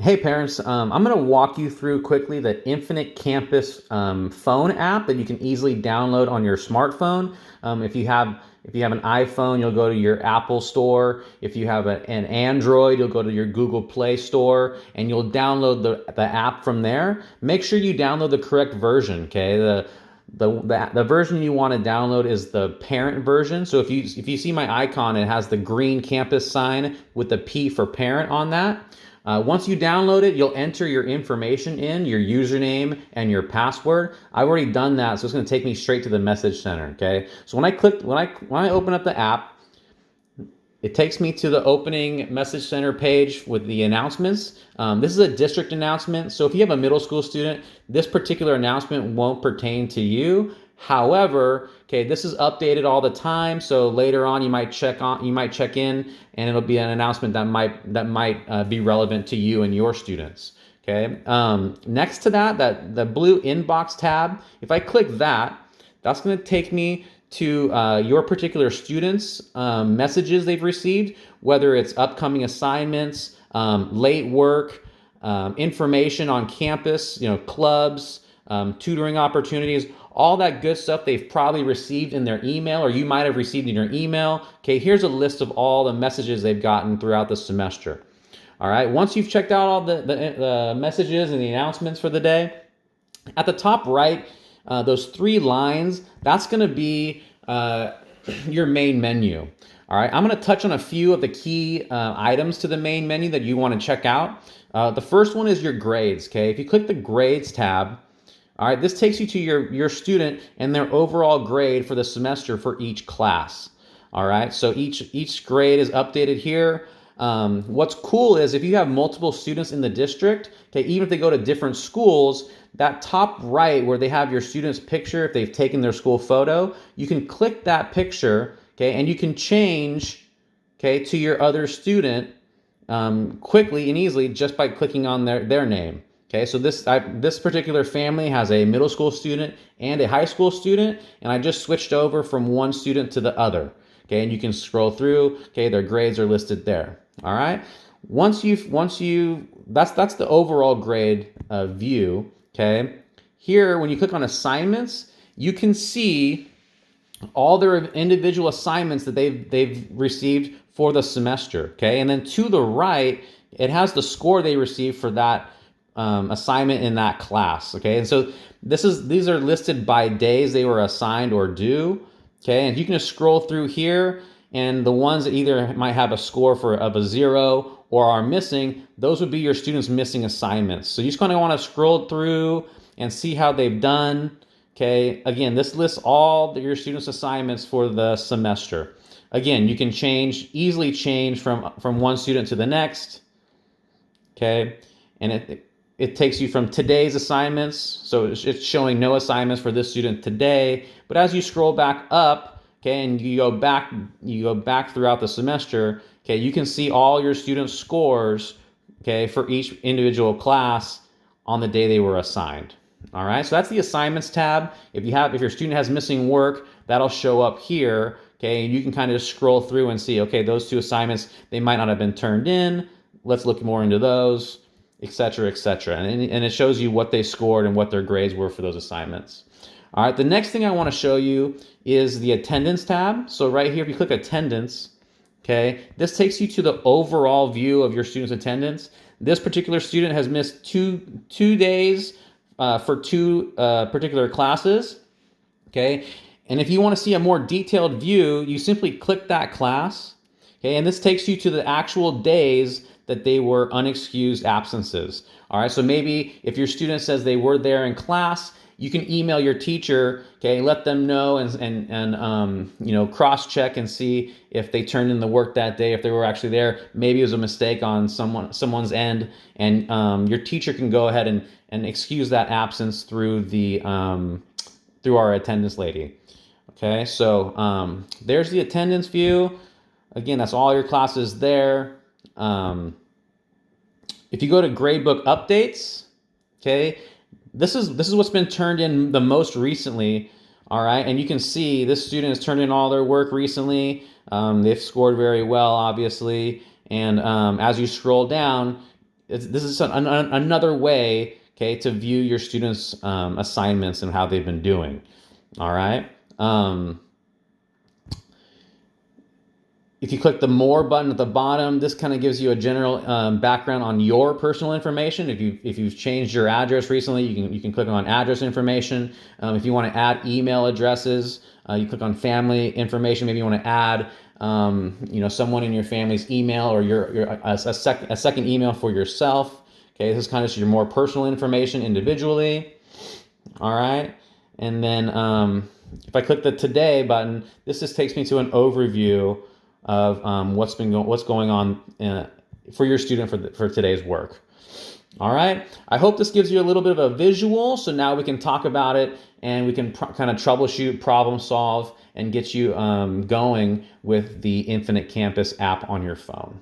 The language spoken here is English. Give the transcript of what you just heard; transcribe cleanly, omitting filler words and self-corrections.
Hey parents, I'm going to walk you through quickly the Infinite Campus phone app that you can easily download on your smartphone. If you have an iPhone, you'll go to your Apple Store. If you have an Android, you'll go to your Google Play Store and you'll download the app from there. Make sure you download the correct version. Okay, the version you want to download is the parent version. So if you see my icon, it has the green campus sign with the P for parent on that. Once you download it, you'll enter your information in, your username and your password. I've already done that, so it's going to take me straight to the message center. Okay. So when I open up the app, it takes me to the opening message center page with the announcements. This is a district announcement. So if you have a middle school student, this particular announcement won't pertain to you. However, okay, this is updated all the time. So later on, you might check in, and it'll be an announcement that might be relevant to you and your students. Okay. Next to that the blue inbox tab. If I click that, that's going to take me to your particular students' messages they've received, whether it's upcoming assignments, late work, information on campus, clubs, tutoring opportunities, all that good stuff they've probably received in their email, or you might have received in your email. Okay, here's a list of all the messages they've gotten throughout the semester. All right, once you've checked out all the messages and the announcements for the day, at the top right, those three lines, that's going to be your main menu. All right, I'm going to touch on a few of the key items to the main menu that you want to check out. The first one is your grades. Okay, if you click the grades tab, all right, this takes you to your student and their overall grade for the semester for each class. All right, so each grade is updated here. What's cool is if you have multiple students in the district, okay, even if they go to different schools, that top right where they have your student's picture, if they've taken their school photo, you can click that picture, okay, and you can change, okay, to your other student quickly and easily just by clicking on their name. Okay, so this particular family has a middle school student and a high school student, and I just switched over from one student to the other. Okay, and you can scroll through. Okay, their grades are listed there. All right. Once you that's the overall grade view. Okay. Here, when you click on assignments, you can see all their individual assignments that they've received for the semester. Okay, and then to the right, it has the score they received for that assignment in that class. Okay, and so these are listed by days they were assigned or due. Okay, and you can just scroll through here, and the ones that either might have a score of a 0 or are missing, those would be your students' missing assignments. So you just kind of want to scroll through and see how they've done. Okay, again, this lists all your students' assignments for the semester. Again, you can easily change from one student to the next. Okay, and it takes you from today's assignments, so it's showing no assignments for this student today. But as you scroll back up, okay, and you go back throughout the semester, okay, you can see all your students' scores, okay, for each individual class on the day they were assigned. All right, so that's the assignments tab. If your student has missing work, that'll show up here. Okay, and you can kind of just scroll through and see, okay, those two assignments, they might not have been turned in. Let's look more into those, etc., etc. And it shows you what they scored and what their grades were for those assignments. All right, the next thing I want to show you is the attendance tab. So right here, if you click attendance, okay, this takes you to the overall view of your student's attendance. This particular student has missed two days for two particular classes, okay? And if you want to see a more detailed view, you simply click that class, okay? And this takes you to the actual days that they were unexcused absences. All right, so maybe if your student says they were there in class, you can email your teacher, okay, let them know and cross-check and see if they turned in the work that day, if they were actually there. Maybe it was a mistake on someone's end, and your teacher can go ahead and excuse that absence through through our attendance lady. Okay, so there's the attendance view. Again, that's all your classes there. If you go to gradebook updates, okay, this is what's been turned in the most recently. All right, and you can see this student has turned in all their work recently. They've scored very well, obviously. And as you scroll down, this is another way, okay, to view your students' assignments and how they've been doing. All right. If you click the More button at the bottom, this kind of gives you a general background on your personal information. If you've changed your address recently, you can click on address information. If you want to add email addresses, you click on family information. Maybe you want to add someone in your family's email, or a second email for yourself. Okay, this is kind of your more personal information individually. All right, and then if I click the Today button, this just takes me to an overview of what's going on for your student for today's work. All right. I hope this gives you a little bit of a visual, so now we can talk about it and we can kind of troubleshoot, problem solve, and get you going with the Infinite Campus app on your phone.